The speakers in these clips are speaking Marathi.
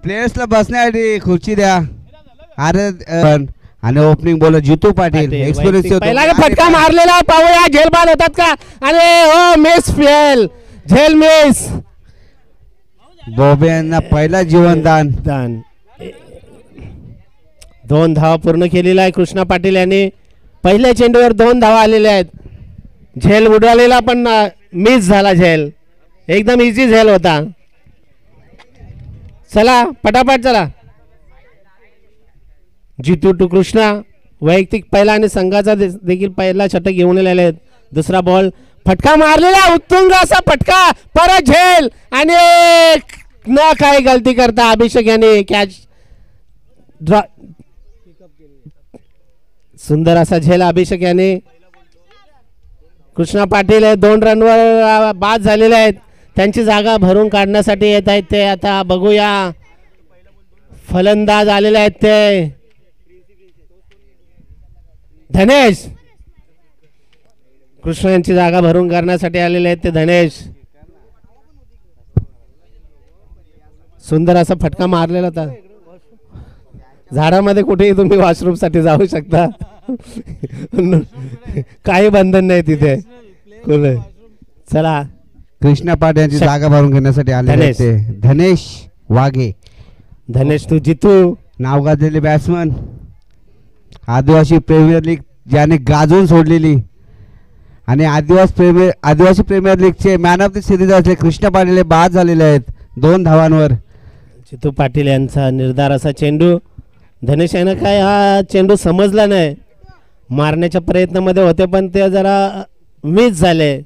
प्लेयर्सला बसण्यासाठी खुर्ची द्या. अरे आणि ओपनिंग बॉलर जितू पाटील एक्सपिरियन्स पहिला फटका मारलेला पाहूया झेल बाद होतात का. अरे हो मिस फेल झेल मिस. बॉबे यांना पहिला जीवनदान. 2 धावा पूर्ण केलेला आहे कृष्णा पाटील यांनी. पहिल्या चेंडूवर 2 धावा आलेल्या आहेत. झेल उडालेला पण मिस झाला. झेल एकदम इझी झेल होता. चला पटापट चला. जितू टू कृष्णा वैयक्तिक पहिला आणि संघाचा देखील पहिला षटक घेऊन आलेले आहेत. दुसरा बॉल फटका मारलेला उत्तुंग असा फटका. परत झेल आणि न काही गलती करता अभिषेक यांनी कॅच ड्रॉ. सुंदर असा झेल अभिषेक यांनी. कृष्णा पाटील 2 रनवर बाद झालेले आहेत. त्यांची जागा भरून काढण्यासाठी येत आहेत ते. आता बघूया फलंदाज आलेले आहेत ते धनेश. कृष्णा यांची जागा भरून करण्यासाठी आलेले आहेत ते धनेश. सुंदर असा फटका मारलेला होता. झाडामध्ये कुठेही तुम्ही वॉशरूम साठी जाऊ शकता. काही बंधन नाही तिथे. चला कृष्णा पाटील यांची जागा भरून घेण्यासाठी आलेले ते धनेश वाघे. धनेश तू जितू नाव गाजलेले बॅट्समन. आदिवासी प्रीमियर लीग ज्याने गाजवून सोडलेली आणि आदिवासी प्रीमियर लीगचे मॅन ऑफ द सिरीज असले कृष्णा पाटील हे बाद झालेले आहेत 2 धावांवर. जितू पाटील यांचा निर्धार असा चेंडू. धनेश यांना काय हा चेंडू समजला नाही. मारण्याच्या प्रयत्नामध्ये होते पण ते जरा मिस झाले.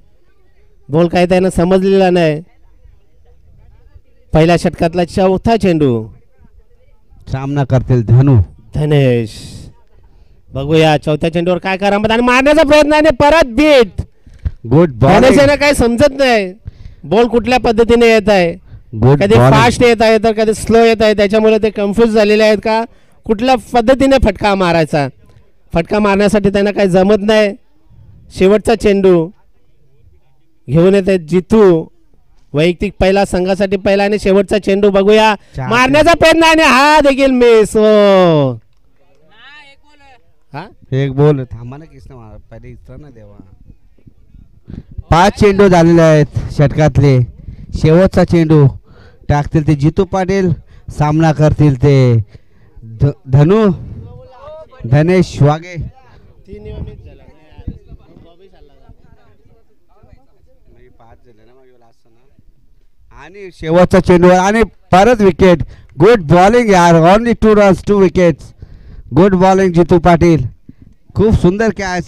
बॉल काही त्यांना समजलेला नाही. पहिल्या षटकातला चौथा चेंडू. सामना करतील धनेश. बघूया चौथ्या चेंडूवर काय करा आणि मारण्याचा प्रयत्न आणि परत बीट. Good ball. धनेश यांना काही समजत नाही बॉल कुठल्या पद्धतीने येत आहे. कधी फास्ट येत आहे तर कधी स्लो येत आहे. त्याच्यामुळे ते कन्फ्यूज झालेले आहेत का कुठल्या पद्धतीने फटका मारायचा. फटका मारण्यासाठी त्यांना काही जमत नाही. शेवटचा चेंडू घेऊन येत आहेत जितू. वैयक्तिक पहिला संघासाठी पहिला आणि शेवटचा चेंडू. बघूया मारण्याचा प्रयत्न आणि हा देखील मिस. हो एक बॉल थांबा ना कृष्णा पहिले इतरा ना देवा. 5 चेंडू झालेले आहेत षटकातले. शेवटचा चेंडू टाकतील ते जितू पाटील. सामना करतील ते धनेश वाघे. आणि शेवटचा चेंडू आणि परत विकेट. गुड बॉलिंग यार. Only 2 runs 2 wickets. Good bowling Jitu Patil. खूप सुंदर कॅच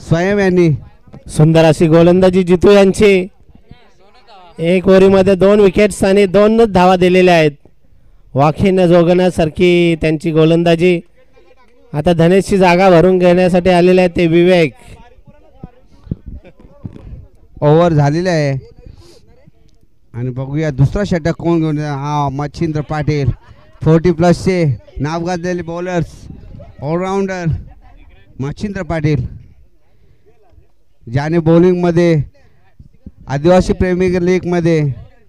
स्वयं यांनी. सुंदर अशी गोलंदाजी जितू यांची. 1 ओव्हरीमध्ये 2 विकेट्स आणि 2 धावा दिलेल्या आहेत. वाखीने जोगण्यासारखी त्यांची गोलंदाजी. आता धनेशची जागा भरून घेण्यासाठी आलेले आहेत ते विवेक. ओव्हर झालेले आहे आणि बघूया दुसरा षटक कोण घेऊन. हा मच्छिंद्र पाटील 40+ नाव गाजलेले बॉलर्स ऑलराऊंडर मच्छिंद्र पाटील ज्याने बॉलिंगमध्ये आदिवासी प्रीमियर लीगमध्ये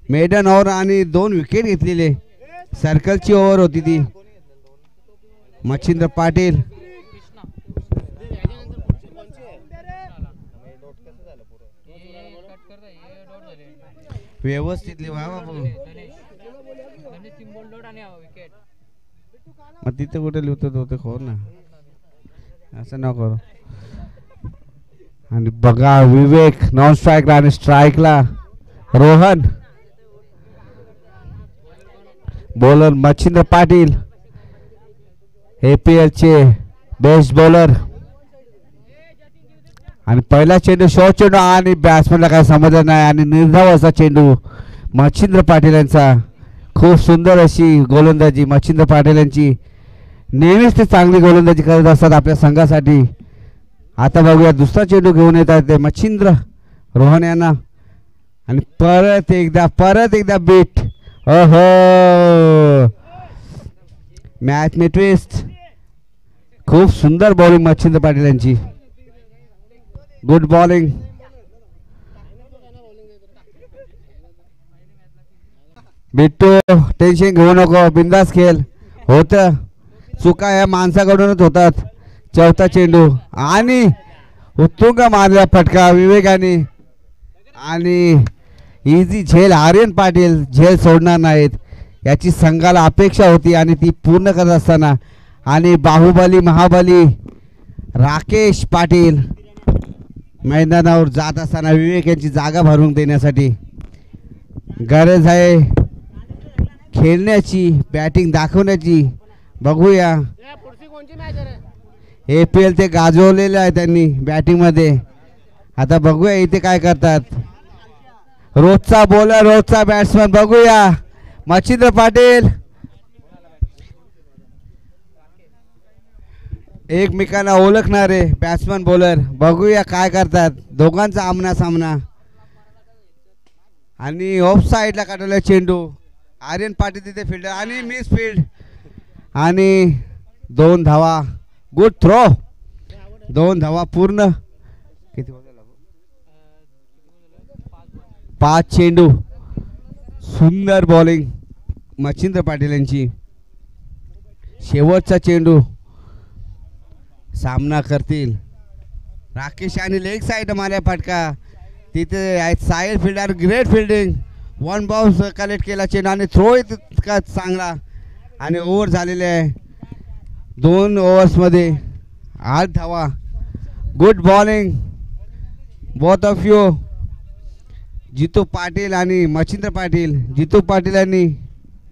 मेडन ओव्हर आणि 2 विकेट घेतलेले. सर्कलची ओव्हर होती ती. मच्छिंद्र पाटील व्यवस्थित मग तिथे कुठे लिहितो ते खोर ना असं न करू. आणि बघा विवेक नॉन स्ट्राईकला आणि स्ट्राईकला रोहन. बॉलर मच्छिंद्र पाटील APL चे बेस्ट बॉलर. आणि पहिला चेंडू शॉर्ट चेंडू आणि बॅट्समॅनला काय समजलं नाही आणि निर्धाव असा चेंडू मच्छिंद्र पाटील यांचा. खूप सुंदर अशी गोलंदाजी मच्छिंद्र पाटील यांची. नेहमीच ते चांगली गोलंदाजी करत असतात आपल्या संघासाठी. आता बघूया दुसरा चेंडू घेऊन येतात ते मच्छिंद्र रोहन यांना. आणि परत एकदा बीट. ओहो मॅच में ट्विस्ट. खूप सुंदर बॉलिंग मच्छिंद्र पाटील यांची. Good bowling. बिट्टू टेन्शन घेऊ नको, बिंदास खेळ. होतं चुका या माणसाकडूनच होतात. चौथा चेंडू आणि उत्तुंग मारला फटका विवेकाने आणि इझी झेल. आर्यन पाटील झेल सोडणार नाहीत याची संघाला अपेक्षा होती आणि ती पूर्ण करत असताना आणि बाहुबली महाबली राकेश पाटील मैदानावर जात असताना विवेक यांची जागा भरून देण्यासाठी गरज आहे खेळण्याची, बॅटिंग दाखवण्याची. बघूया APL ते गाजवलेलं आहे त्यांनी बॅटिंगमध्ये. आता बघूया इथे काय करतात. रोजचा बॉलर रोजचा बॅट्समन. बघूया मच्छिंद्र पाटील एकमेकांना ओळखणारे बॅट्समन बॉलर. बघूया काय करतात दोघांचा आमना सामना. आणि ऑफ साईडला काढलेला चेंडू. आर्यन पाटील तिथे फिल्डर आणि मिस फील्ड आणि 2 धावा. Good throw. 2 धावा पूर्ण. किती 5 चेंडू. सुंदर बॉलिंग मच्छिंद्र पाटील यांची. शेवटचा चेंडू सामना करतील राकेश आणि लेग साईड मारल्या फटका. तिथे आहेत Sahil fielder. Great fielding. 1 bounce collect केला चेंडू आणि थ्रो इतका चांगला आणि ओव्हर झालेले आहे. 2 ओव्हर्समध्ये 8 धावा. Good bowling both of you. Jitu Patil आणि मच्छिंद्र पाटील. जितू पाटील यांनी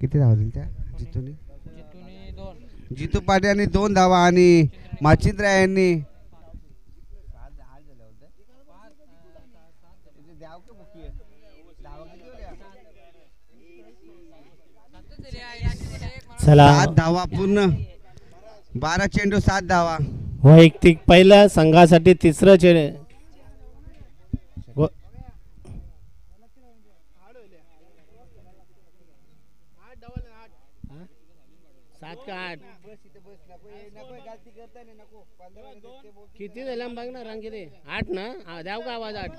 किती धावा दिली त्या जितूने? जितू पाटील यांनी 2 धावा आणि मच्छिंद्र यांनी चला 7 धावा पूर्ण. 12 चेंडू 7 धावा. वैयक्तिक पहिलं संघासाठी तिसरं चेंडू. 7 का 8 किती झाला बघ ना. रंग किती 8 ना. द्याव का आवाज 8.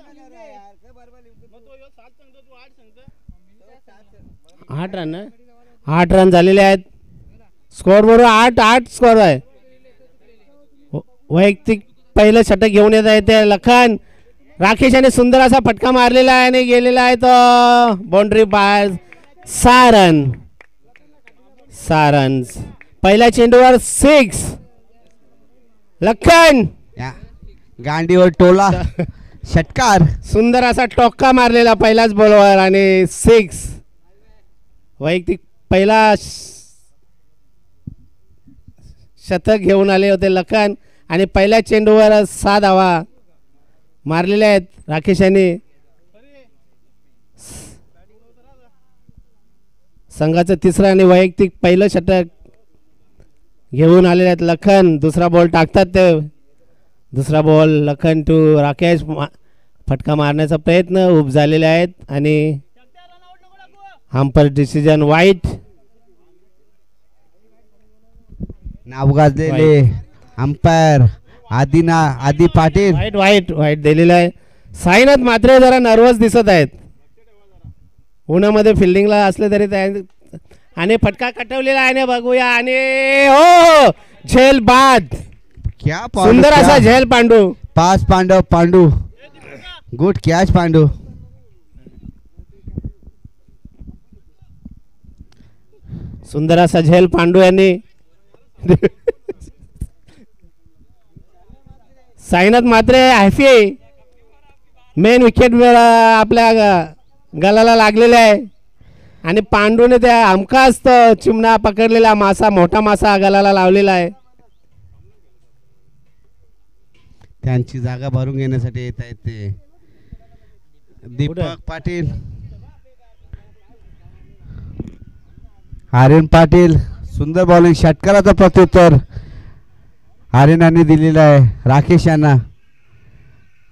8 रन ना. 8 रन झालेले आहेत. स्कोअर बरोबर 8-8 स्कोअर आहे. वैयक्तिक पहिलं षटक घेऊन येत आहे ते लखन. राकेश याने सुंदर असा फटका मारलेला आहे आणि गेलेला आहे तो बाउंड्री बाहेर. 6 रन. 6 रन्स. पहिल्या चेंडूवर 6. लखन गांडीवर टोला षटकार. सुंदर असा टोक्का मारलेला पहिल्याच बॉलवर आणि 6. वैयक्तिक पहिला शतक घेऊन आले होते लखन आणि पहिल्या चेंडूवर 6 धावा मारलेल्या आहेत राकेश यांनी. संघाचं तिसरं आणि वैयक्तिक पहिलं षटक घेऊन आलेले आहेत लखन. दुसरा बॉल टाकतात ते. दुसरा बॉल लखन टू राकेश. फटका मारण्याचा प्रयत्न उभ झालेले आहेत आणि अंपायर डिसिजन वाईट. नाव गाजलेले अंपायर आदी पाटील. वाईट वाईट वाईट दिलेलं आहे. साईनाथ मात्र जरा नर्वस दिसत आहेत. उन्हामध्ये फिल्डिंगला असले तरी त्या आणि फटका कटवलेला आहे. बघूया आणि हो झेल बाद. क्या सुंदर असा झेल Pandu. Pass Pandu. Good catch Pandu. सुंदर असा झेल पांडू यांनी. साईनाथ मात्र हॅफी. मेन विकेट आपल्या गलाला लागलेले आहे आणि पांडूने त्या हमखास चिमणा पकडलेला मासा, मोठा मासा गलाला लावलेला आहे. त्यांची जागा भरून घेण्यासाठी येत आहेत ते दीपक पाटील. आर्यन पाटील. सुंदर बॉलिंग. षटकाराचा प्रत्युत्तर आर्यन यांनी दिलेला आहे राकेश यांना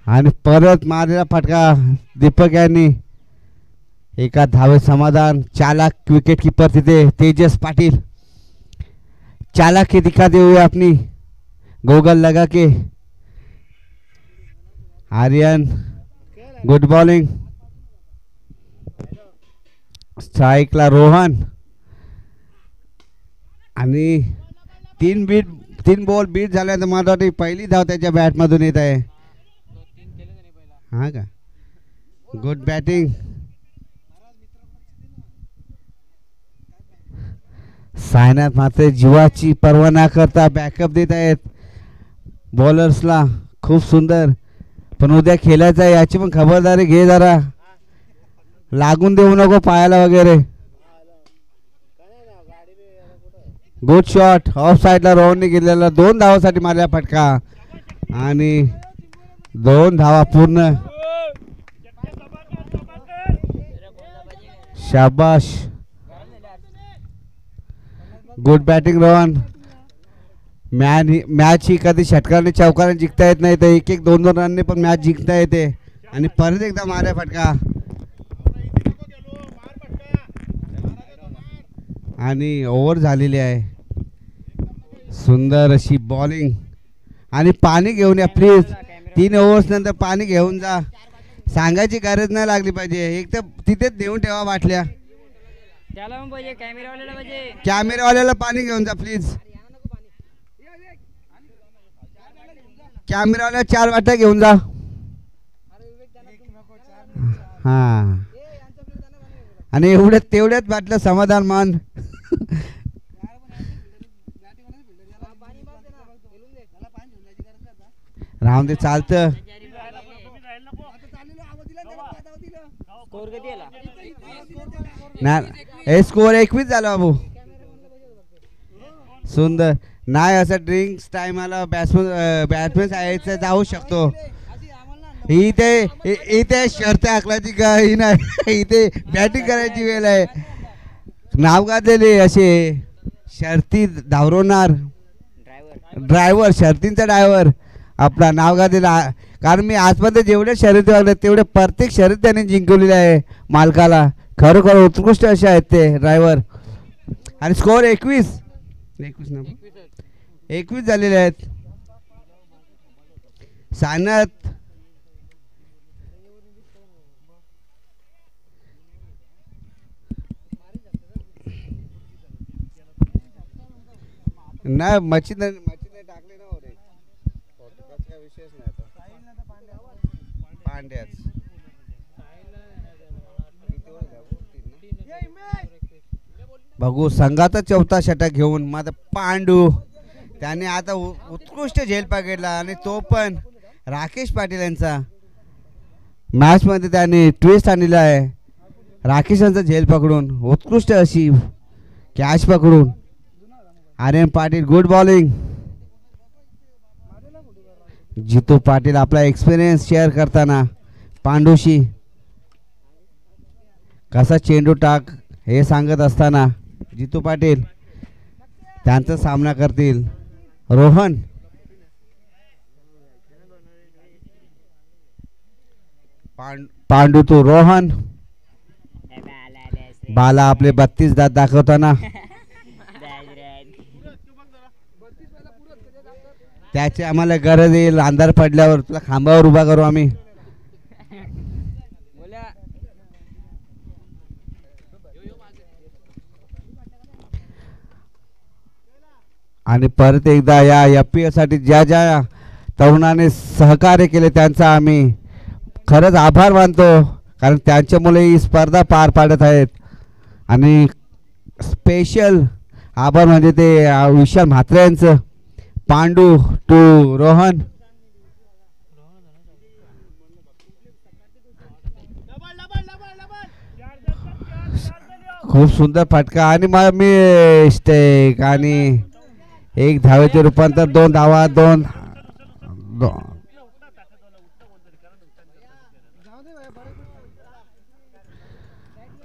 आणि परत मारलेला फटका दीपक यांनी. एका धावे समाधान. चालाक विकेट कीपर तिथे तेजस पाटिल. चालाक की दिखाते हुए अपनी गोगल लगा के. Aryan good bowling. स्ट्राईकला रोहन आणि 3 बॉल बीट झाल्यानंतर मला वाटतं पहिली धाव त्याच्या बॅटमधून येत आहे. हा का, गुड बॅटिंग. सायनाथ मात्र जीवाची पर्वा न करता बॅकअप देत आहेत बॉलर्सला. खूप सुंदर, पण उद्या खेळायचं आहे याची पण खबरदारी घे जरा. लागून देऊ नको पायाला वगैरे. गुड शॉट ऑफ साईडला रोहनने गेलेला. 2 धावासाठी मारला फटका आणि 2 धावा पूर्ण. शाबाश, गुड बॅटिंग रोहन. मॅच ही कधी षटकाने चौकाने जिंकता येत नाही, तर 1-1 2-2 रनने पण मॅच जिंकता येते. आणि परत एकदा मारा फटका आणि ओव्हर झालेली आहे. सुंदर अशी बॉलिंग आणि पाणी घेऊन या प्लीज. 3 ओव्हर्स नंतर पाणी घेऊन जा. सांगायची गरज नाही लागली पाहिजे. एक तर तिथेच देऊन ठेवा बाटल्या. कॅमेरावाल्याला पाणी घेऊन जा प्लीज. कॅमेरावाल्या 4 वाट्या घेऊन जा. हा, आणि तेवढ्याच बाटल्या समाधान मान. राहून दे, चालतं. हे स्कोर 21 झाला बाबू. सुंदर. नाही असं ड्रिंक्स टाइमाला बॅट्समॅन यायचं जाऊ शकतो. इथे शर्त आखलाची काही नाही. इथे बॅटिंग करायची वेळ आहे. नाव गाजलेले असे शर्ती धावरवणार ड्रायव्हर, शर्तींचा ड्रायव्हर आपला नाव गाजलेला. कारण मी आजपर्यंत जेवढे शर्यती वागले तेवढे प्रत्येक शर्यत त्याने जिंकवलेले आहे मालकाला. खरोखर उत्कृष्ट असे आहेत ते ड्रायव्हर. आणि स्कोर 21 झालेले आहेत. सायनाथ नाही मच्छी टाकले ना रे. काय विषयच नाही आता. पांड्याच बघू संघाचा 4था षटक घेऊन माझा पांडू. त्याने आता उत्कृष्ट झेल पकडला आणि तो पण राकेश पाटील यांचा. मॅचमध्ये त्याने ट्विस्ट आणलेला आहे. राकेश यांचा झेल पकडून उत्कृष्ट अशी कॅच पकडून. Aryan Patil good bowling. जितू पाटील आपला एक्सपिरियन्स शेअर करताना पांडूशी कसा चेंडू टाक हे सांगत असताना जितू पाटील त्यांचा सामना करतील. रोहन पांडू तो रोहन. बाला आपले 32 दात दाखवताना त्याची आम्हाला गरज येईल. अंधार पडल्यावर तुला खांबावर उभा करू आम्ही. आणि परत एकदा या FPL साठी ज्या ज्या तरुणाने सहकार्य केले त्यांचा आम्ही खरंच आभार मानतो. कारण त्यांच्यामुळे ही स्पर्धा पार पाडत आहेत. आणि स्पेशल आभार म्हणजे ते विशाल म्हात्रे यांचं. पांडू टू रोहन. खूप सुंदर फटका आणि मी स्टेक आणि 1 धावेचे रूपांतर 2 धावा 2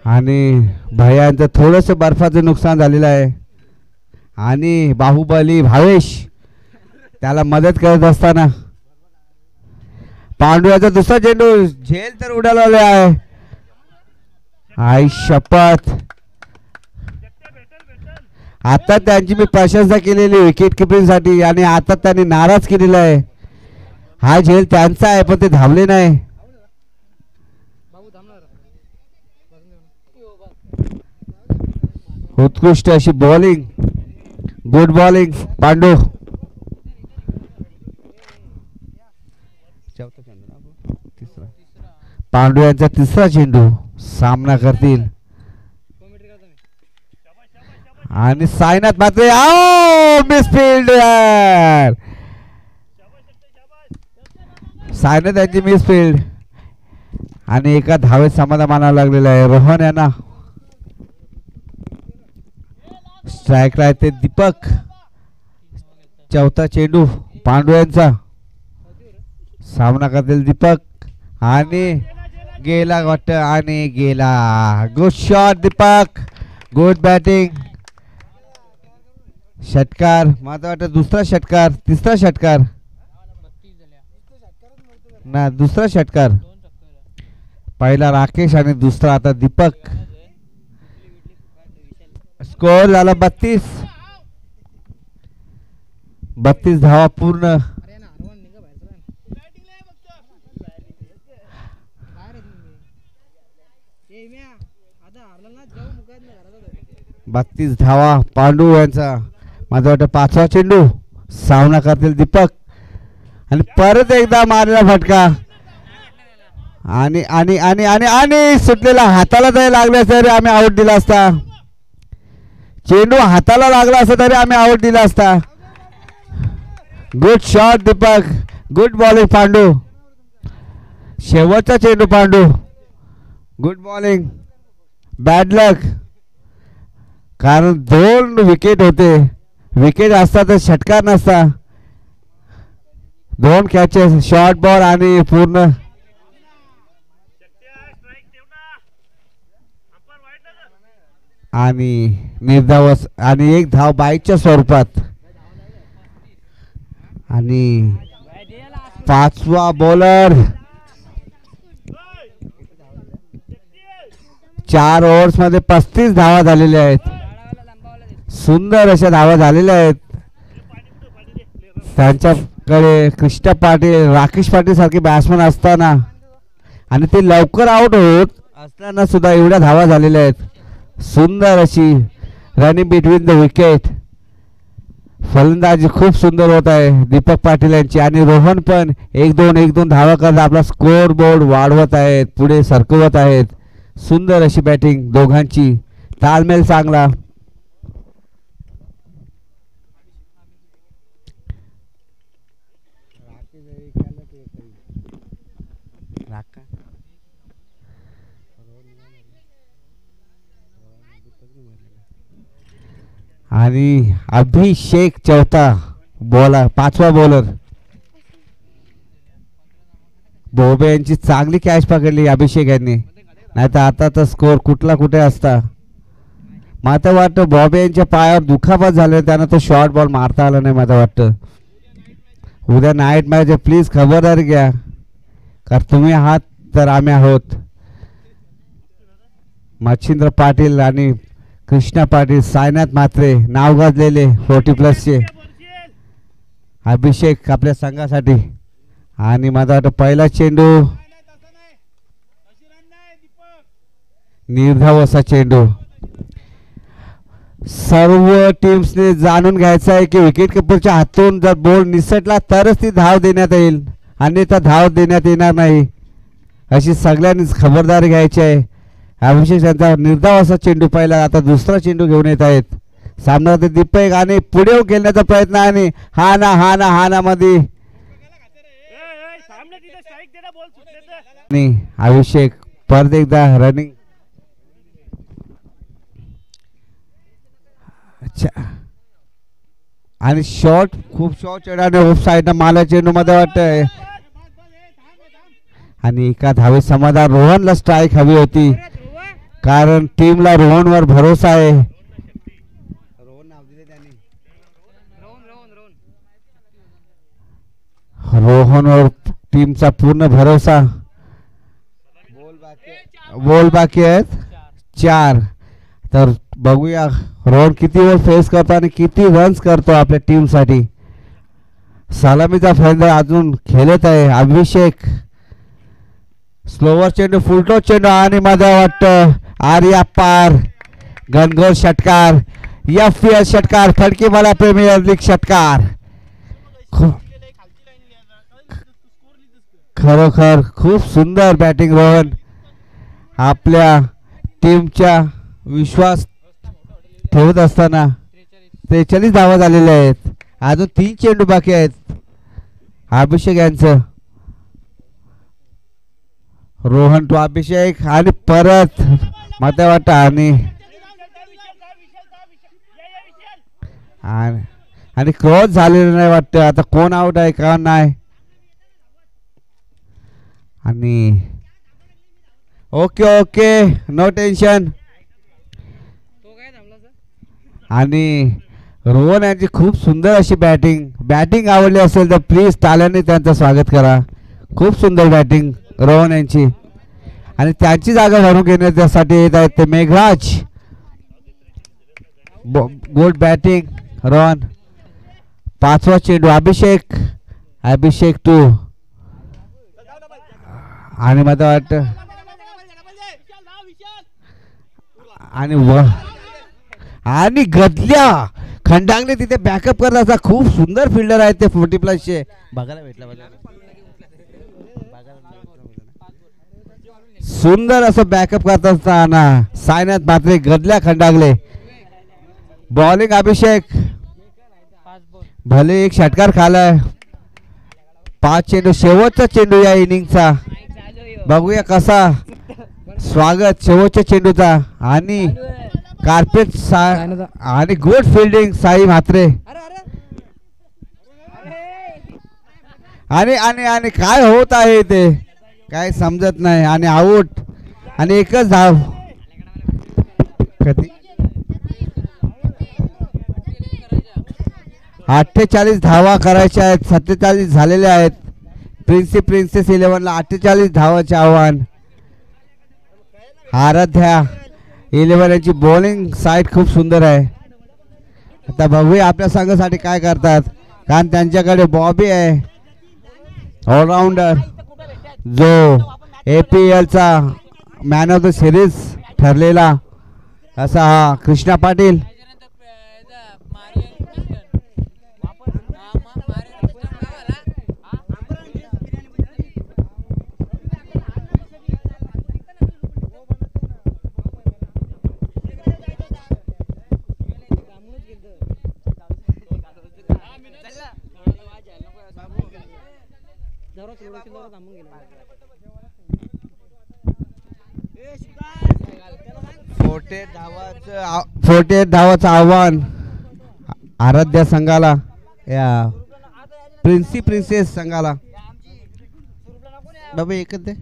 आणि भयांचं थोडंसं बर्फाचं नुकसान झालेलं आहे. आणि बाहुबली भावेश त्याला मदत करत असताना पांडू याचा दुसरा चेंडू झेल तर उडाला आहे. आई शपथ. आता त्यांची मी प्रशंसा केलेली विकेट किपिंग साठी आणि आता त्यांनी नाराज केलेला आहे. हा झेल त्यांचा आहे पण ते धावले नाही. उत्कृष्ट अशी bowling, good bowling Pandu. Pandu यांचा तिसरा चेंडू सामना करतील आणि साईनाथ मात्र मिसफिल्ड. साईनाथ यांची मिसफिल्ड आणि एका धावेत समाधान मानावं लागलेलं आहे. रोहन यांना स्ट्राईकला आहे ते दीपक. चौथा चेंडू पांडू यांचा सामना करतील दीपक आणि गेला वाटत आणि गेला. Good shot Deepak, good batting. षटकार माझा वाटतं दुसरा षटकार, तिसरा षटकार ना दुसरा षटकार. पहिला राकेश आणि दुसरा आता दीपक. स्कोर झाला 32 धावा पूर्ण. बत्तीस धावा पांडू यांचा. माझा वाटतं पाचवा चेंडू सामना करतील दीपक आणि परत एकदा मारलेला फटका आणि आणि आणि आणि आणि सुटलेला हाताला जरी लागला तरी आम्ही आउट दिला असता. चेंडू हाताला लागला असता तरी आम्ही आउट दिला असता. Good shot Deepak, good bowling Pandu. शेवटचा चेंडू पांडू, गुड बॉलिंग. बॅड लक कारण 2 विकेट होते. विकेट असता तर षटकार नसता. 2 कॅचेस, शॉर्ट बॉल आणि पूर्ण. आणि निर्धावस आणि 1 धाव बाईच्या स्वरूपात. आणि 5वा बॉलर 4 ओव्हर्स मध्ये 35 धावा झालेल्या आहेत. सुंदर अशा धावा झालेल्या आहेत. त्यांच्याकडे कृष्णा पाटील, राकेश पाटील सारखे बॅट्समन असताना आणि ते लवकर आउट होत असताना सुद्धा एवढ्या धावा झालेल्या आहेत. सुंदर अशी रनिंग बिटवीन द विकेट. फलंदाजी खूप सुंदर होत आहे दीपक पाटील यांची आणि रोहन पण 1-2 धावा करत आपला स्कोर बोर्ड वाढवत आहेत, पुढे सरकवत आहेत. सुंदर अशी बॅटिंग दोघांची, ताळमेळ चांगला. आणि अभिषेक चौथा बॉलर, 5वा बॉलर. बोबे यांची चांगली कॅच पकडली अभिषेक यांनी, नाही तर आता तर स्कोर कुठला कुठे असता. मला वाटतं बॉबे यांच्या पायावर दुखापत झाले, त्यांना तो शॉर्ट बॉल मारता आला नाही. मला वाटतं उद्या नाईट मॅच प्लीज खबरदारी घ्या, कारण तुम्ही आहात तर आम्ही आहोत. मच्छिंद्र पाटील आणि कृष्णा पाटील, साईनाथ मात्रे नाव गाजलेले 40+ अभिषेक आपल्या संघासाठी. आणि माझा वाटतं पहिला चेंडू निर्धाव असा चेंडू. सर्व टीम्सने जाणून घ्यायचं आहे की विकेट किपरच्या हातून जर बॉल निसटला तरच ती धाव देण्यात येईल, अन्यथा धाव देण्यात येणार नाही, अशी सगळ्यांनीच खबरदारी घ्यायची आहे. अभिषेक यांचा निर्धाव असा चेंडू पहिला, आता दुसरा चेंडू घेऊन येत आहेत. सामना दीपक आणि पुढे खेळण्याचा प्रयत्न आणि हाना मध्ये अभिषेक परत एकदा रनिंग. अच्छा, आणि शॉर्ट, खूप शॉर्ट चेंडू ऑफ साइड माला चेंडू मध्ये वाटतंय. आणि एका धावे समाधान. रोहनला स्ट्राईक हवी होती कारण टीमला रोहनवर भरोसा आहे. रोहनवर टीमचा पूर्ण भरोसा. बॉल बाकी आहेत 4. तर बघूया रोहन किती ओव्हर फेस करतो आणि किती रन्स करतो आपल्या टीमसाठी. सलामीचा फलंदाज अजून खेळत आहे अभिषेक. स्लोवर चेंडू, फुलटॉस चेंडू आणि माझा वाटतं आर्या पार. घनघोर षटकार, FPL षटकार, फडकेवाला प्रीमियर लीग षटकार. खरोखर खूप सुंदर बॅटिंग रोहन. आपल्या टीमच्या विश्वास ठेवत असताना 43 धावा झालेल्या आहेत. अजून 3 चेंडू बाकी आहेत अभिषेक यांचं. रोहन टू अभिषेक आणि परत मला वाटतं आणि क्रॉस झालेलं नाही वाटतं. आता कोण आउट आहे का नाही. आणि ओके ओके नो टेन्शन. आणि रोहन यांची खूप सुंदर अशी बॅटिंग आवडली असेल तर प्लीज टाळ्यांनी त्यांचं स्वागत करा. खूप सुंदर बॅटिंग रोहन यांची. आणि त्यांची जागा भरून घेण्यासाठी येत आहेत ते मेघराज. Good batting Rohan. 5वा चेंडू अभिषेक टू. आणि मला वाटतं आणि गदल्या खंडांगले तिथे बॅकअप करण्याचा खूप सुंदर फिल्डर आहेत ते 40+ बघायला भेटला. सुंदर असं बॅकअप करत असताना सायनाथ म्हात्रे, गदल्या खंडांगले. बॉलिंग अभिषेक. भले एक षटकार खालाय. 5 चेंडू, शेवटचा चेंडू या इनिंगचा. बघूया कसा स्वागत शेवटच्या चेंडूचा. आणि कार्पेट आणि गुड फिल्डिंग साई म्हात्रे. आणि आणि आणि काय होत आहे ते काय समजत नाही. आणि आउट आणि एकच धाव. 48 धावा करायच्या आहेत. 47 झालेल्या आहेत. प्रिन्सेस 11ला 48 धावाचे आव्हान. आराध्या 11 यांची बॉलिंग साईड खूप सुंदर आहे. आता बघूया आपल्या संघासाठी काय करतात. कारण त्यांच्याकडे बॉबी आहे ऑलराऊंडर जो APL चा मॅन ऑफ द सिरीज ठरलेला असा हा कृष्णा पाटील. फोर्टी धावाचं आव्हान आराध्या संघाला, या प्रिन्सेस संघाला. बाबा एकच दे.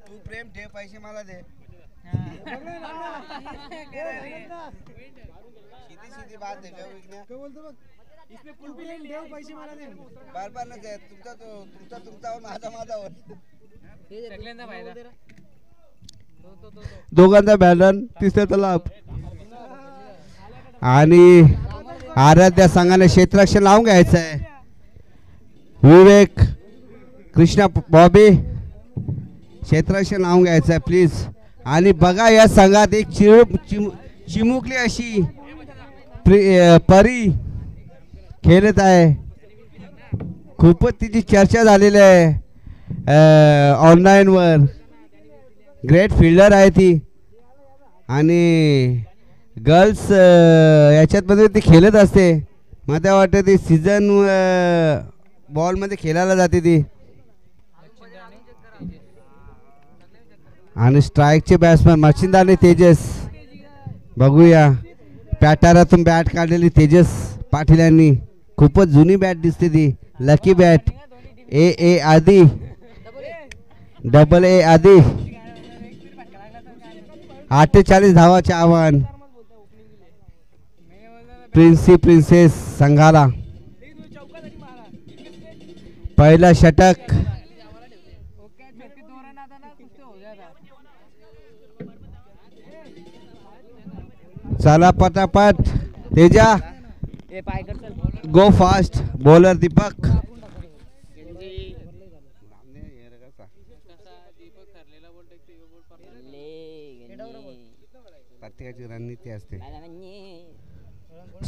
तू प्रेम ठेव, पैसे मला दे. सीधी बात है. क्या बोलतो बघ. इसमें फुल प्रेम ठेव, पैसे मला दे. बार नाही आहे. तुमचा माझा दोघांचा बॅलन्स, तिसऱ्याचा लाभ. आणि आराध्या संघाने क्षेत्ररक्षण लावून घ्यायचं आहे. विवेक कृष्णा बॉबी क्षेत्ररक्षण लावून घ्यायचं आहे प्लीज. आणि बघा या संघात एक चिमुकली अशी परी खेळत आहे. खूपच तिची चर्चा झालेली आहे ऑनलाईनवर. ग्रेट फिल्डर आहे ती. आणि गर्ल्स याच्यातमध्ये ती खेळत असते. मला वाटतं ती सीझन बॉलमध्ये खेळायला जाते ती. आणि स्ट्राईकचे बॅट्समॅन मच्छिंद्र आणि तेजस. बघूया पॅटारातून बॅट काढलेली तेजस पाटील यांनी. खूपच जुनी बॅट दिसते ती. Lucky bat. AA आदी, AA आदी. 48 धावाचे आव्हान प्रिन्सेस संघाला. पहिला षटक. चला पटापट तेजा, गो फास्ट. बॉलर दीपक. प्रत्येकाची रणनीती असते.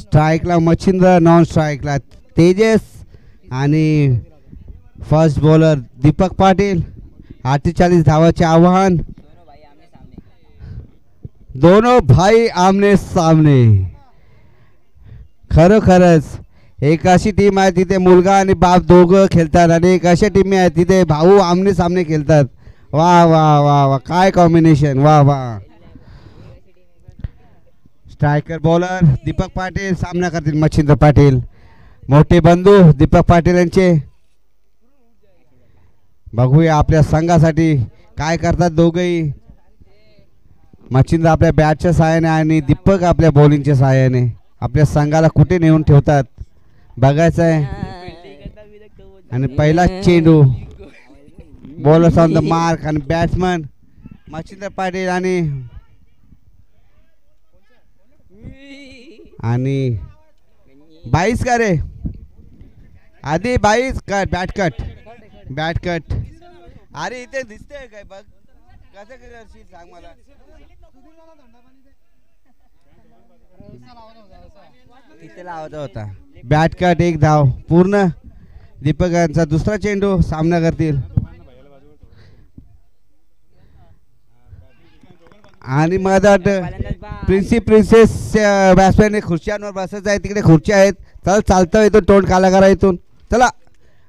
स्ट्राईकला मच्छिंद्र, नॉन स्ट्राईकला तेजस आणि फर्स्ट बॉलर दीपक पाटील. 48 धावाचे आव्हान. दोनों भाई आमने सामने. खरोखरच एक अशी टीम आहे तिथे मुलगा आणि बाप दोघं खेळतात आणि एक अशा टीम आहे तिथे भाऊ आमने सामने खेळतात. वा वा वा वा, काय कॉम्बिनेशन. वा वा. स्ट्रायकर बॉलर दीपक पाटील सामना करतील मच्छिंद्र पाटील. मोठे बंधू दीपक पाटील यांचे. बघूया आपल्या संघासाठी काय करतात दोघेही. मच्छिंद्र आपल्या बॅटच्या सहाय्याने आणि दीपक आपल्या बॉलिंगच्या सहाय्याने आपल्या संघाला कुठे नेऊन ठेवतात बघायचं आहे. आणि पहिला चेंडू. बॉलर्स ऑन द मार्क आणि बॅट्समन मच्छिंद्र पाटील आणि 22 का रे आधी 22 कट. Bat cut. अरे इथे दिसतंय काय बघ. कसं करशील सांग मला. तिथे लावता होता. Bat cut. एक धाव पूर्ण. दीपक यांचा दुसरा चेंडू. सामना करतील आणि मला वाटतं प्रिन्सेस बॅट्समॅन खुर्च्यांवर बसायचं आहे. तिकडे खुर्च्या आहेत. चल चालतं इथून. तोंड काला करा इथून. चला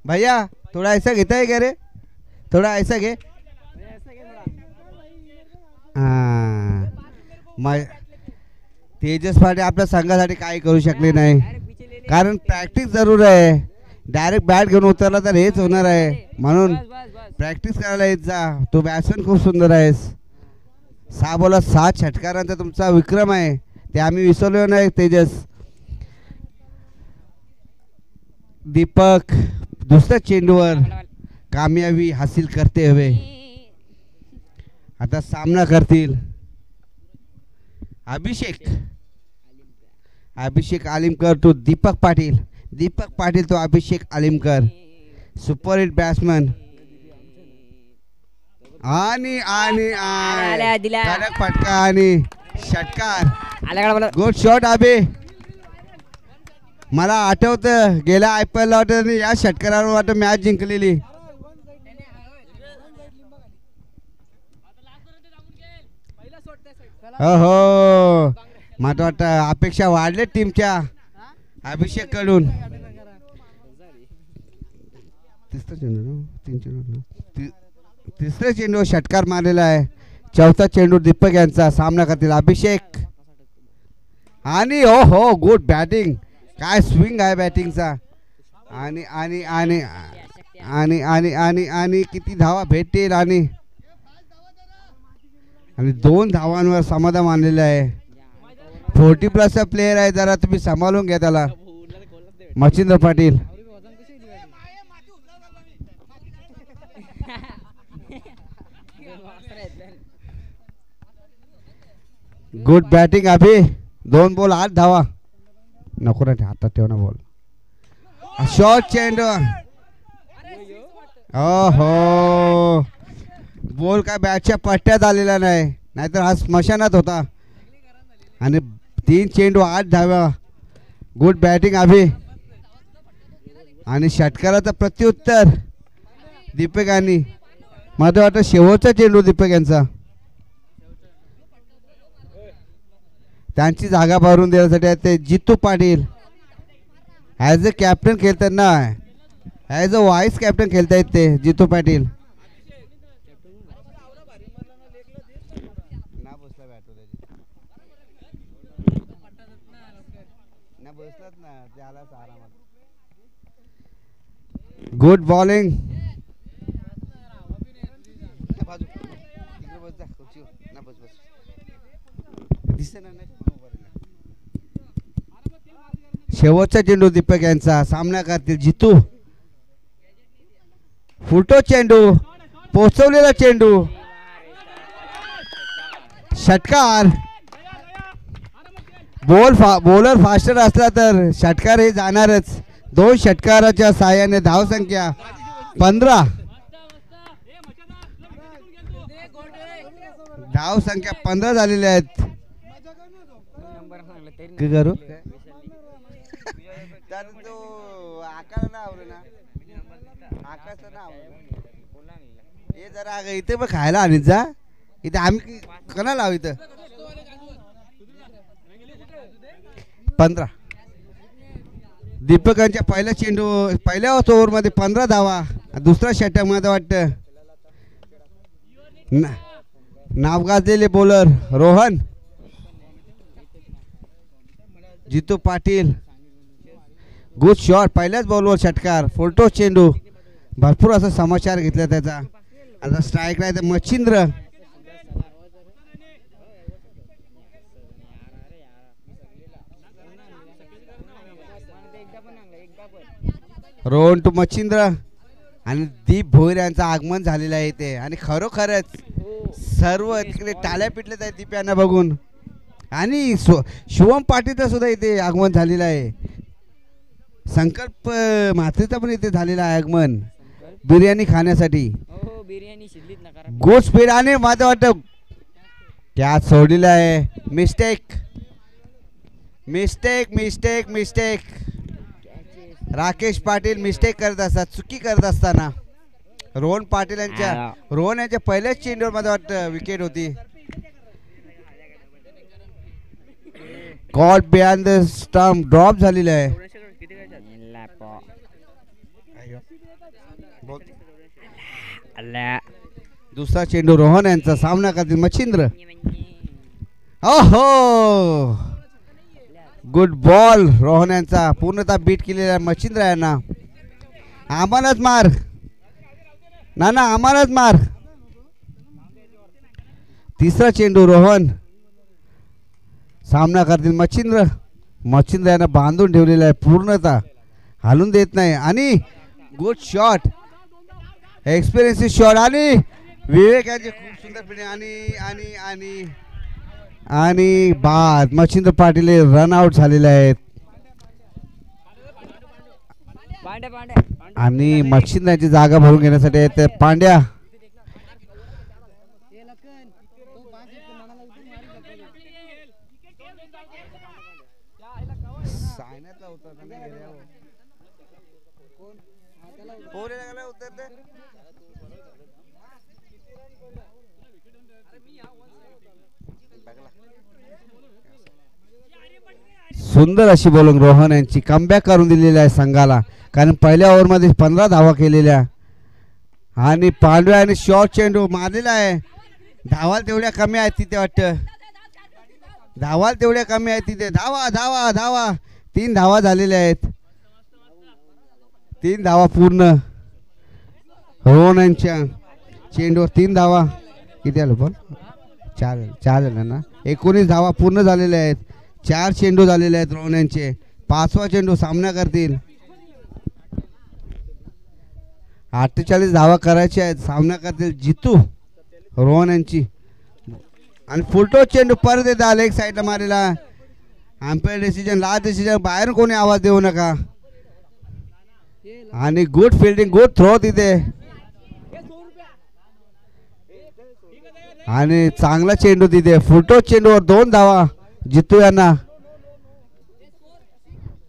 भैया थोडा ऐसा घेता है क्या रे. थोडा ऐसा घे. तेजस पाटील आपल्या संघासाठी काही करू शकले नाही कारण प्रॅक्टिस जरूर आहे. डायरेक्ट बॅट घेऊन उतरला तर हेच होणार आहे. म्हणून प्रॅक्टिस करायला येत जा. तो बॅट्समॅन खूप सुंदर आहेस. 6 बॉलात 6 षटकारांचा तुमचा विक्रम आहे ते आम्ही विसरलो नाही. तेजस. दीपक दुसऱ्या चेंडूवर कामयाबी हासिल करते हुए आता सामना करतील अभिषेक आलिमकर टू दीपक पाटील. दीपक पाटील तो अभिषेक आलिमकर. सुपर हिट बॅट्समन आणि कडक फटका आणि षटकार. गुड शॉट अभि. मला आठवतं गेल्या IPL ला वाटत या षटकारावर वाटत मॅच जिंकलेली. हो मला वाटतं अपेक्षा वाढले टीमच्या अभिषेक कडून. तिसरा चेंडू षटकार मारलेला आहे. चौथा चेंडू दीपक यांचा. सामना करतील अभिषेक आणि हो गुड बॅटिंग. काय स्विंग आहे बॅटिंगचा. आणि आणि आणि आणि आणि आणि आणि किती धावा भेटतील आणि 2 धावांवर समाधान मानलेलं आहे. 40+ प्लेयर आहे. जरा तुम्ही सांभाळून घ्या त्याला. मच्छिंद्र पाटील. गुड बॅटिंग अभि. 2 बॉल 8 धावा. नको रे हातात ठेव ना बॉल. शॉर्ट चेंडू. हो बॉल काय बॅटच्या पट्ट्यात आलेला नाही नाहीतर हा स्मशानात होता. आणि 3 चेंडू 8 धावा. गुड बॅटिंग अभि. आणि षटकाराचं प्रत्युत्तर दीपक यांनी. मला वाटतं शेवटचा चेंडू दीपक यांचा. त्यांची जागा भरून देण्यासाठी ते जितू पाटील ॲज अ कॅप्टन खेळतात ना. ॲज अ व्हाईस कॅप्टन खेळतायत ते जितू पाटील. Good bowling. शेवटचा चेंडू दीपक यांचा. सामना करतील जितू. फुटो चेंडू, पोचवलेला चेंडू, षटकार. बॉलर फास्टर असला तर षटकार हे जाणारच. 2 षटकाराच्या साहाय्याने धावसंख्या 15. धावसंख्या 15 झालेल्या आहेत. काय करू तर तो आकार ना आवरे ना आकाशचं नाव हे जरा इथे पण खायला आणीत जा. इथे आम्ही कणा लाव इथं 15. दीपकांच्या पहिल्या चेंडू पहिल्या ओव्हरमध्ये 15 धावा. दुसऱ्या षटकामध्ये वाटतं नाव गाजलेले बॉलर रोहन जितू पाटील. गुड शॉट, पहिल्याच बॉलवर षटकार. फुलटो चेंडू, भरपूर असा समाचार घेतला त्याचा. आता स्ट्राईक आहे तर मच्छिंद्र. रोहन टू मच्छिंद्र आणि दीप भोईर यांचं आगमन झालेलं आहे इथे. आणि खरोखरच सर्व तिकडे टाळ्या पिटलेत आहेत दीप यांना बघून. आणि शिवम पाटीलचं सुद्धा इथे आगमन झालेलं आहे. संकल्प म्हात्रेचं पण इथे झालेलं आहे आगमन बिर्याणी खाण्यासाठी. गुड स्पीड आणि माझं वाटतं त्यात सोडलेलं आहे. Mistake mistake mistake mistake. Rakesh Patil mistake करत असतात, चुकी करत असताना. रोहन पाटील यांच्या पहिल्याच चेंडूवर माझं वाटतं विकेट होती. Caught behind the stump drop झालेला आहे. दुसरा चेंडू रोहन यांचा सामना करतील मच्छिंद्र. ओहो गुड बॉल. रोहन यांचा पूर्णतः बीट केलेला मच्छिंद्र यांना. आम्हालाच मार ना आम्हालाच मार. तिसरा चेंडू रोहन सामना करतील मच्छिंद्र. मच्छिंद्र यांना बांधून ठेवलेला आहे, पूर्णतः हालून देत नाही. आणि गुड शॉट, एक्सपिरियन्स शॉट. आणि विवेक यांचे खूप सुंदरपणे आणि आणि आणि आणि बाद. मच्छिंद्र पाटील रन आउट झालेले आहेत. आणि मच्छिंद्राची जागा भरून घेण्यासाठी ते पांड्या. सुंदर अशी बॉलिंग रोहन यांची कमबॅक करून दिलेली आहे संघाला. कारण पहिल्या ओव्हरमध्ये 15 धावा केलेल्या. आणि पांडव्या आणि शॉर्ट चेंडू मारलेला आहे. धावाल तेवढ्या कमी आहेत तिथे वाटतं. धावाल तेवढ्या कमी आहेत तिथे. धावा धावा धावा. 3 धावा झालेल्या आहेत. 3 धावा पूर्ण. रोहन यांच्या चेंडूवर 3 धावा. किती आलं पण 4 झालं ना. 19 धावा पूर्ण झालेल्या आहेत. 4 चेंडू झालेले आहेत रोहन यांचे. 5वा चेंडू सामना करतील. 48 धावा करायचे आहेत. सामना करतील जितू रोहन यांची. आणि फुलटो चेंडू परत येतात लेग साईडला मारेला. Umpire decision, last decision. बाहेरून कोणी आवाज देऊ नका. आणि गुड फिल्डिंग, गुड थ्रो तिथे. आणि चांगला चेंडू तिथे. फुलटो चेंडूवर 2 धावा जितू यांना.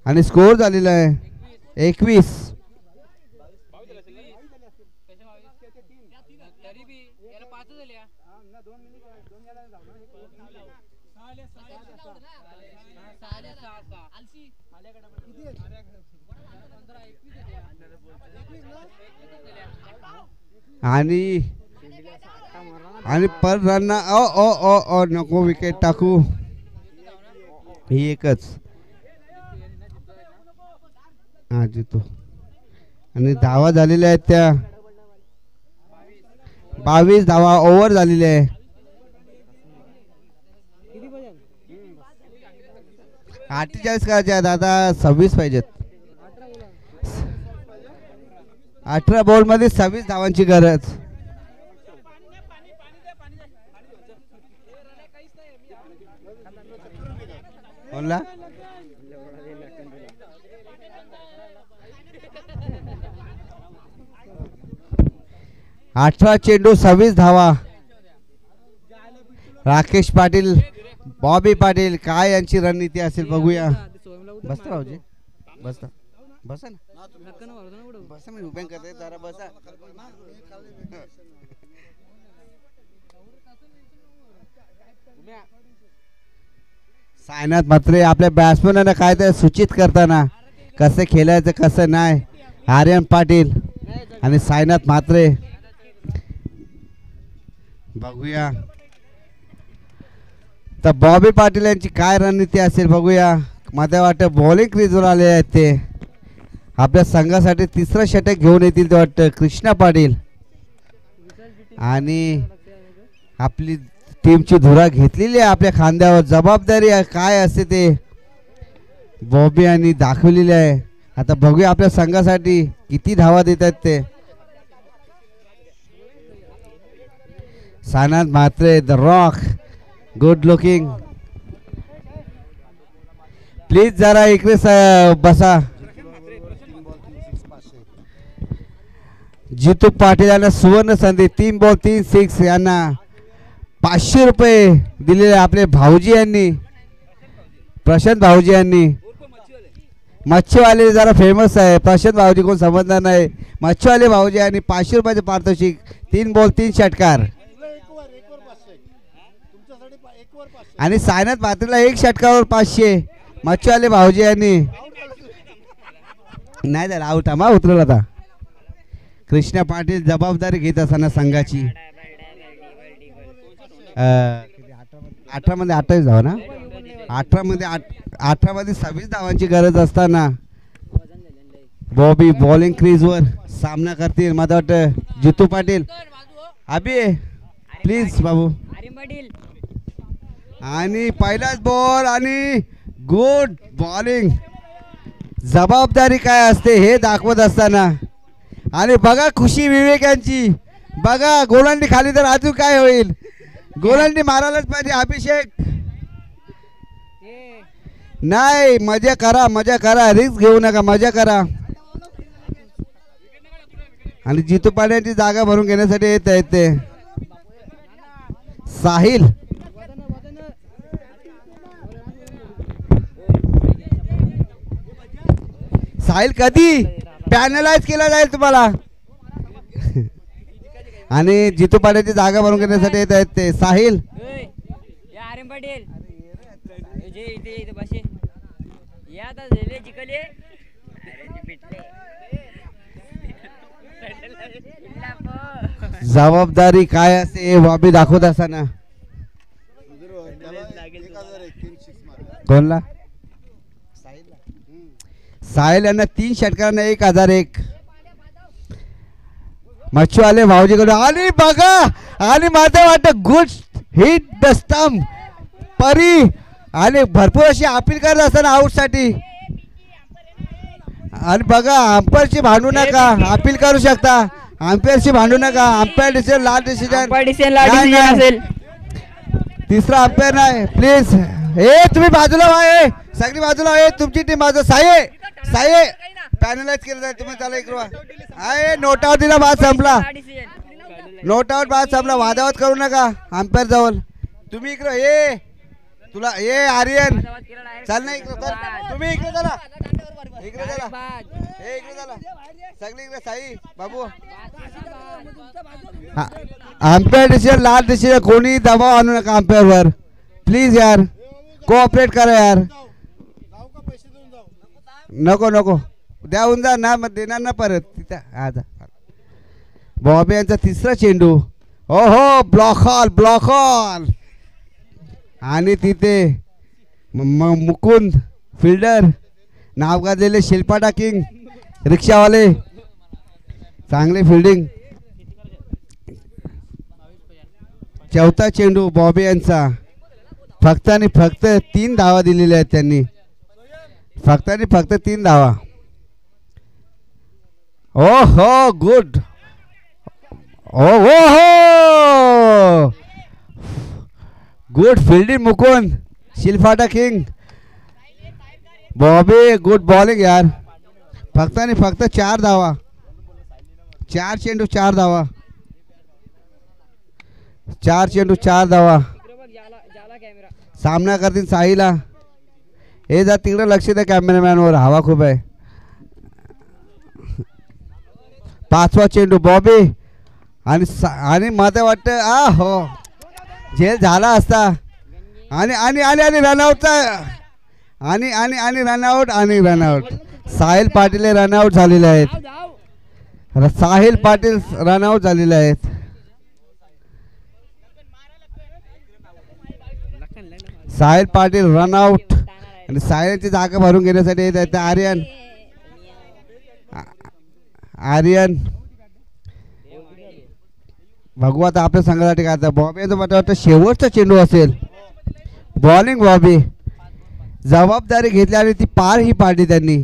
आणि स्कोर झालेला आहे 21. आणि पर रन ओ ओ ओ ओ नको विकेट टाकू. ही एकच. हा जितू. आणि धावा झालेल्या आहेत त्या 22 धावा ओव्हर झालेले आहे. 48 करायचे आहेत आता. 26 पाहिजेत. 18 बॉलमध्ये 26 धावांची गरज. बोला 18 चेंडू 26 धावा. राकेश पाटील, बॉबी पाटील काय यांची रणनीती असेल बघूया. बसता भाऊजी, बसता बसा ना, बसा मी उभ्या करते जरा बसा. सायनाथ मात्रे आपल्या बॅट्समॅनांना काय ते सूचित करताना कसं खेळायचं कसं नाही. आर्यन पाटील आणि सायनाथ मात्रे बघूया. तर बॉबी पाटील यांची काय रणनीती असेल बघूया. मला वाटतं बॉलिंग क्रीजवर आले आहेत ते. आपल्या संघासाठी तिसरं षटक घेऊन येतील ते वाटतं कृष्णा पाटील. आणि आपली टीमची धुरा घेतलेली आहे आपल्या खांद्यावर. जबाबदारी काय असते ते बॉबी यांनी दाखवलेली आहे. आता बघूया आपल्या संघासाठी किती धावा देत आहेत ते. Sainath Mhatre the rock, good looking. Please जरा इकडे बसा. जितू पाटील यांना सुवर्ण संधी. 3 बॉल 3 सिक्स. यांना 500 रुपये दिलेले आपले भाऊजी यांनी, प्रशांत भाऊजी यांनी. मच्छीवाले जरा फेमस आहे. प्रशांत भाऊजी कोण समजणार नाही. मच्छीवाले भाऊजी यांनी 500 रुपयाचे पारितोषिक. 3 बॉल 3 षटकार. आणि सायनाथ म्हात्रेला 1 षटकावर 500. मच्छीवाले भाऊजी यांनी नाही झालं आउट. आम्हा उतरला आता. कृष्णा पाटील जबाबदारी घेत असताना संघाची 18 मध्ये 28 धावा ना. 18 मध्ये 26 धावांची गरज असताना बॉबी बॉलिंग क्रीजवर सामना करतील. मला वाटतं जितू पाटील. अभि प्लीज बाबू. आणि पहिलाच बॉल आणि गुड बॉलिंग. जबाबदारी काय असते हे दाखवत असताना. आणि बघा खुशी विवेक यांची. बघा गोलंडी खाली तर अजून काय होईल. गोलंडी मारायलाच पाहिजे. अभिषेक नाही, मजा करा मजा करा, रिस्क घेऊ नका, मजा करा. आणि जितू पाड्यांची जागा भरून घेण्यासाठी येत आहेत ते. साहिल साहिल कधी पॅनलाइज केला जाईल तुम्हाला. आणि जितू पाड्याची जागा भरून घेण्यासाठी येत आहेत ते. साहिल जबाबदारी काय असते हे बॉबी दाखवत असताना. कोणला साहिल यांना 3 षटकांना 1001. मच्छीवाले भाऊजीकडे. आणि बघा आणि माझं वाटतं गुड हिट द स्टंप परी. आणि भरपूर अशी अपील करत असताना आउटसाठी. आणि बघा अंपायरशी भांडू नका, अपील करू शकता. अंपायरशी भांडू नका. Umpire decision last decision. तिसरा अंपायर नाही प्लीज. हे तुम्ही बाजूला व्हा. सगळी बाजूला आहे. तुमची टीम बाजू. साये साये पॅनलाइज केलं जाईल. तुम्ही चला इकडे. आहे नोट आउट दिला. बाद संपला. नोट आउट बाद संपला. वादावाद करू नका अंपायर जवळ. तुम्ही इकडे ये. तुला ये आर्यन चाल ना इकडे. तुम्ही इकडे चला. इकडे चला. हे इकडे चला. सगळी इकडे. साई बाबू अंपायर डिसिजन लास्ट डिसिजन. कोणी दबाव आणू नका अंपायर वर प्लीज यार. कोऑपरेट करा यार. नको नको द्याऊन जा ना. मग देणार ना परत तिथं. आज बॉबी यांचा तिसरा चेंडू. हो हो ब्लॉक हॉल ब्लॉक हॉल. आणि तिथे मुकुंद फिल्डर नाव गाजलेले शिल्पा टाकिंग रिक्षावाले. चांगले फिल्डिंग. चौथा चेंडू बॉबी यांचा. फक्त आणि फक्त 3 धावा दिलेल्या आहेत त्यांनी. फक्त आणि फक्त 3 धावा. ओ हो गुड. ओ हो good fielding Mukund Shilphata king. Bobby good bowling यार. फक्त आणि फक्त 4 धावा. 4 चेंडू 4 धावा. 4 चेंडू 4 धावा. सामना करतील साईला. हे जा तिकडे लक्ष द्या कॅमेरामॅनवर. हवा खूप आहे. 5वा चेंडू बॉबी आणि मला वाटतं आ हो झेल झाला असता. आणि आणि आणि आणि रनआउटचा आणि आणि आणि रनआउट आणि रनआउट. साहिल पाटील रनआउट झालेले आहेत. साहिल पाटील रनआउट झालेले आहेत. साहिल पाटील रनआउट आणि साहिलची जागा भरून घेण्यासाठी येत आहेत आर्यन. आर्यन बघू आता आपल्या संघासाठी काय आता. बॉबी यांचं मला वाटतं शेवटचा चेंडू असेल. बॉलिंग बॉबी जबाबदारी घेतली आणि ती पार ही पाडली त्यांनी.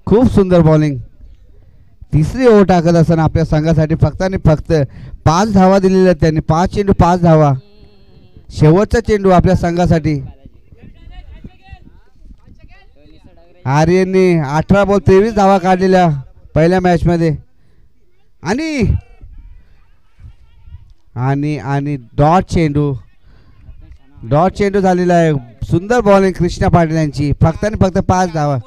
खूप सुंदर बॉलिंग. तिसरी ओव्हर टाकत असताना आपल्या संघासाठी फक्त आणि फक्त 5 धावा दिलेल्या आहेत त्यांनी. 5 चेंडू 5 धावा. शेवटचा चेंडू आपल्या संघासाठी. आर्यनने 18 बॉल 23 धावा काढलेल्या पहिल्या मॅचमध्ये. आणि आणि आणि डॉट चेंडू झालेला आहे. सुंदर बॉलिंग कृष्णा पाटील यांची. फक्त आणि फक्त 5 धावा.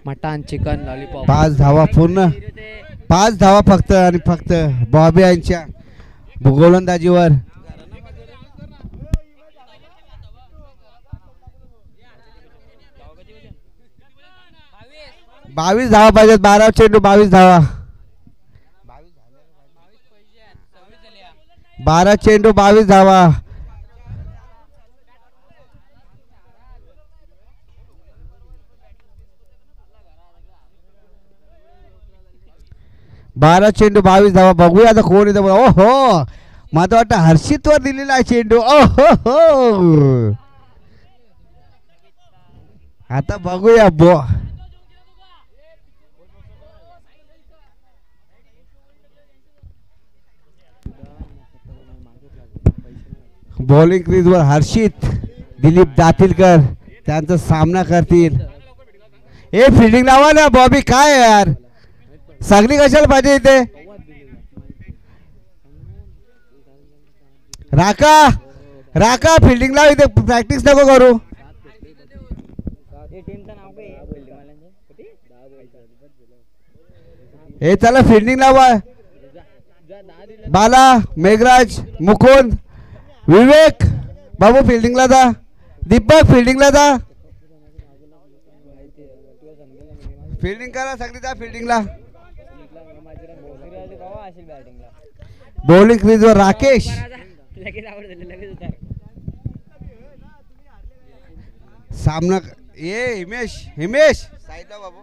Mutton chicken lollipop. 5 धावा पूर्ण. 5 धावा फक्त आणि फक्त बॉबी यांच्या गोलंदाजीवर. 22 धावा पाहिजेत. 12 चेंडू 22 धावा. 12 चेंडू 22 धावा. बारा चेंडू 22 धावा. बघूया आता कोण येतं. ओ हो मला वाटतं हर्षितवर दिलेला आहे चेंडू. ओ हो आता बघूया बॉलिंग क्रीजवर हर्षित दिलीप दातीलकर त्यांचा सामना करतील. हे फिल्डिंग लावा ना बॉबी. काय यार सगळी कशाला पाहिजे इथे. राका फिल्डिंग लाव इथे. प्रॅक्टिस नको करू. हे चला फिल्डिंग लावा. बाला मेघराज मुकुंद विवेक बाबू फिल्डिंगला जा. दीपक फिल्डिंगला जा. फिल्डिंग करा सगळी जा फिल्डिंगला. बॉलिंग क्रीजवर राकेश. सामना ये हिमेश साईडला बाबू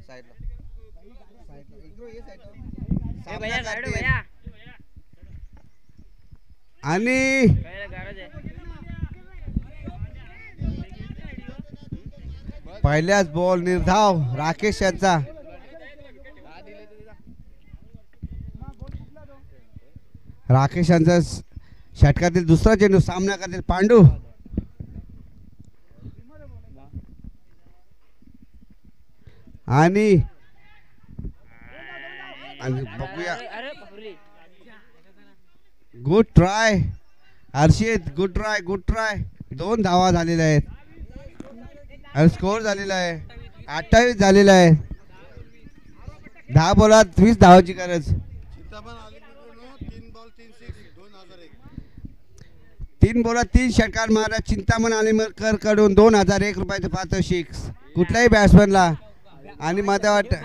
साईडला. आणि पहिल्याच बॉल निर्धाव राकेश यांचा. राकेश यांचा षटकातील दुसरा चेंडू. सामना करतील पांडू. आणि बघूया. Good try Harshit. Good try. 2 धावा झालेल्या आहेत आणि स्कोर झालेला आहे 28 झालेला आहे. 10 बॉलात 20 धावाची गरज. 3 बॉलात 3 षटकार मारा चिंतामण आलेमकर कडून 2001 रुपयाचे पारितोषिक कुठल्याही बॅट्समॅनला. आणि मला वाटतं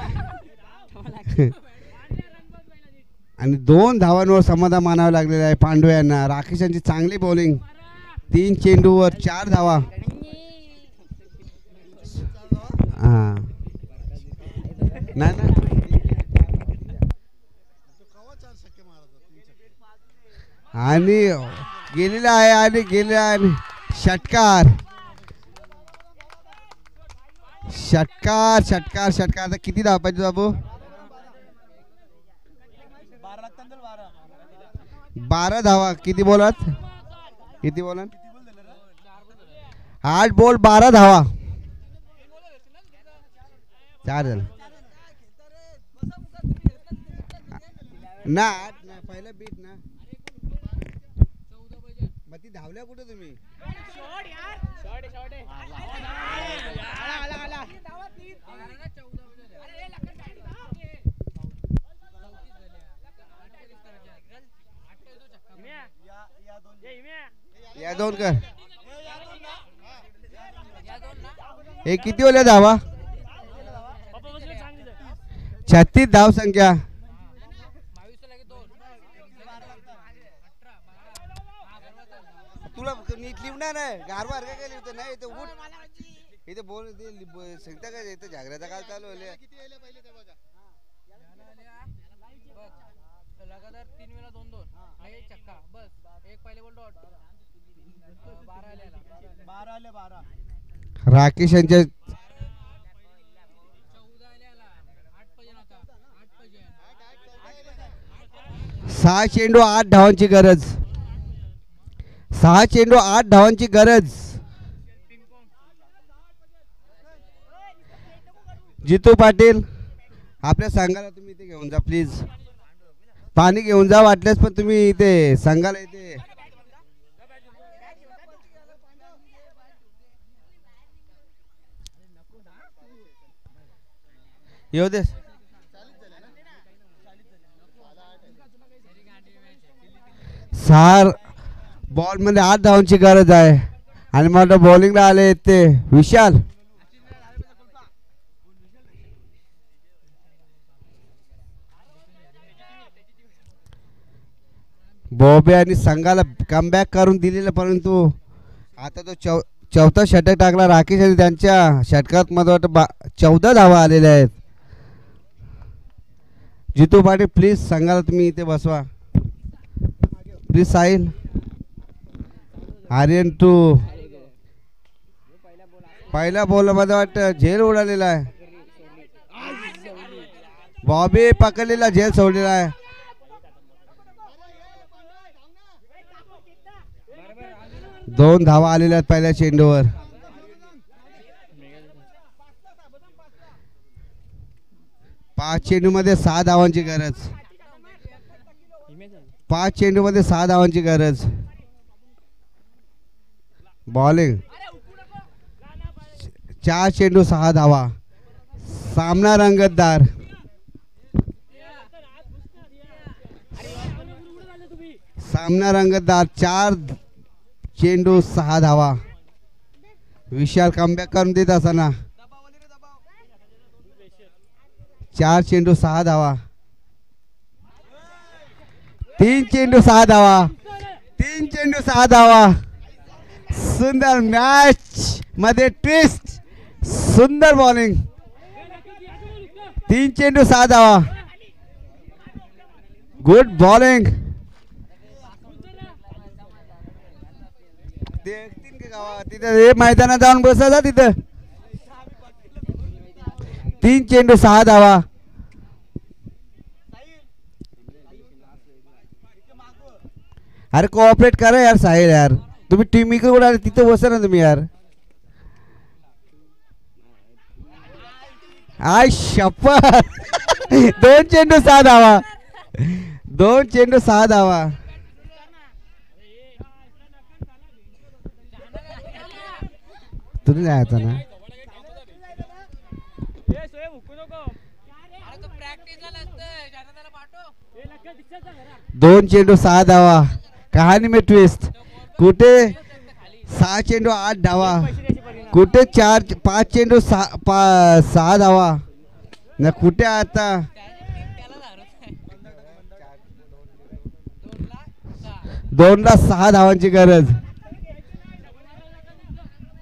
आणि 2 धावांवर समाधान मानावं लागलेलं आहे पांडू यांना. राकेश यांची चांगली बॉलिंग. 3 चेंडूवर 4 धावा. हां नाही आणि गेलेला आहे आणि गेलेला आहे. षटकार षटकार षटकार षटकार. आता किती धाव पाहिजे बाबू? 12 धावा. किती बोलात? किती बोलात? 8 बॉल 12 धावा. 4 झालं ना. 8 ना पहिला बीट ना. मग ती धावल्या कुठे तुम्ही? या दोन कर. हे किती होल्या धावा? 36 धाव संख्या. तुला नीट लिहणार नाही. गारवार काय लिहितो नाही. इथे उठ. इथे बोल. सांगता काय इथे जागराचा काय चालू आहे? लगातार 3 वेळा 2-2 एक चक्का बस. एक पहिले बोल डॉट 12 आले 12. राकेश यांच्या 14 आले 8 पाहिजे आता 8 पाहिजे. 6 चेंडू 8 धावांची गरज. 6 चेंडू 8 धावांची गरज. जितू पाटील आपल्या संघाला तुम्ही इथे घेऊन जा प्लीज. पाणी घेऊन जा वाटल्यास पण तुम्ही इथे संघाला इथे. येऊ दे. 6 बॉल मध्ये 8 धावांची गरज आहे. आणि मला बॉलिंगला आले ते विशाल. बॉबे आणि संघाला कमबॅक करून दिलेलं, परंतु आता तो चौथा षटक टाकला राकेश आणि त्यांच्या षटकात मध्ये वाटतं 14 धावा आलेल्या आहेत. जितू पाटील प्लीज संघाला तुम्ही इथे बसवा प्लीज. साहिल आर्यन टू पहिला बॉल मध्ये वाटतं झेल उडालेला आहे. बॉबी पकडलेला झेल सोडलेला आहे. 2 धावा आलेल्या आहेत पहिल्या चेंडूवर. 5 चेंडू मध्ये 6 धावांची गरज. 5 चेंडू मध्ये 6 धावांची गरज. बॉलिंग 4 चेंडू 6 धावा. सामना रंगतदार. सामना रंगतदार. 4 चेंडू 6 धावा. विशाल कमबॅक करून देत असताना 4 चेंडू 6 धावा. 3 चेंडू 6 धावा. 3 चेंडू 6 धावा. सुंदर मॅच मध्ये ट्विस्ट. सुंदर बॉलिंग. 3 चेंडू 6 धावा. Good bowling. तिथे मैदानात जाऊन बसा तिथं. 3 चेंडू 6 धावा. अरे कोऑपरेट करा यार साहिल यार. तुम्ही टीम इकडे आले तिथे बसा ना तुम्ही यार. आय शपथ. 2 चेंडू 6 धावा. 2 चेंडू 6 धावा. तुम्ही जायचं ना. 2 चेंडू 6 धावा. कहाणी में ट्विस्ट. कुठे 6 चेंडू 8 धावा. कुठे 5 चेंडू 6 धावा ना. कुठे आता 2ला 6 धावांची गरज.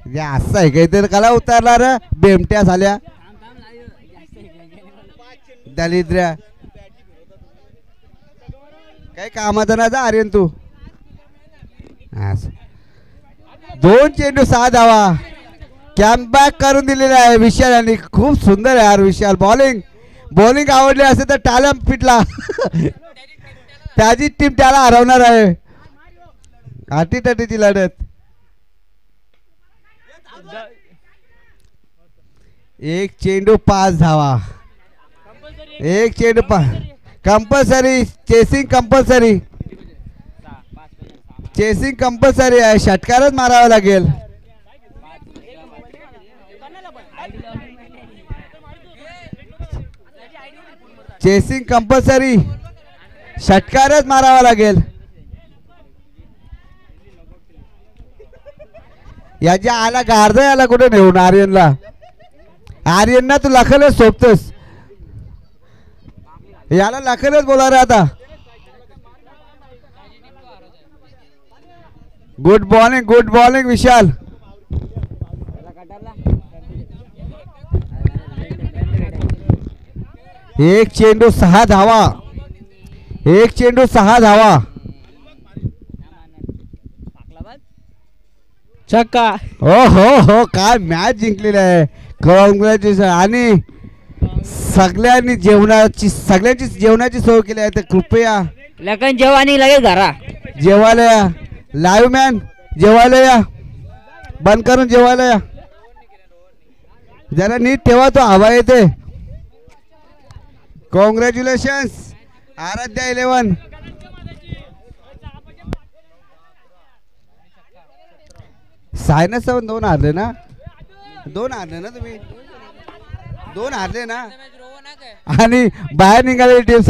असं आहे काहीतरी. कला उतारला रे बेमट्या झाल्या दलिद्र्या. काही कामाचा ना जा आर्यन तू. असं. 2 चेंडू 6 धावा. कॅम्बॅक करून दिलेला आहे विशाल यांनी. खूप सुंदर आहे यार विशाल. बॉलिंग आवडली असेल तर टाळ्या पिटला. त्याची टीम त्याला हरवणार आहे. अटीतटीची लढत. 1 चेंडू 5 धावा. 1 चेंडू 5 कंपल्सरी. चेसिंग कंपल्सरी आहे. षटकारच मारावा लागेल. Chasing compulsory. षटकारच मारावा लागेल. याच्या आला गार्ध याला कुठे नेऊन आर्यनला तू लखलच सोबतस. याला लखलच बोला रे आता. गुड बॉलिंग विशाल. 1 चेंडू 6 धावा. 1 चेंडू 6 धावा. छक्का. हो काय मॅच जिंकलेली आहे. कॉंग्रॅच्युलेशन. आणि सगळ्यांची जेवणाची सोय केली आहे. तर कृपया लखन जेव आणि लगेच घरा. जेवायला या. लाईव्ह मॅन जेवायला या. बंद करून जेवायला या. जरा नीट ठेवा तो हवा येते. कॉंग्रॅच्युलेशन्स आराध्या 11. सायनस 2 हारले ना. 2 हारले ना तुम्ही. 2 हारले ना. आणि बाहेर निघालेली टीम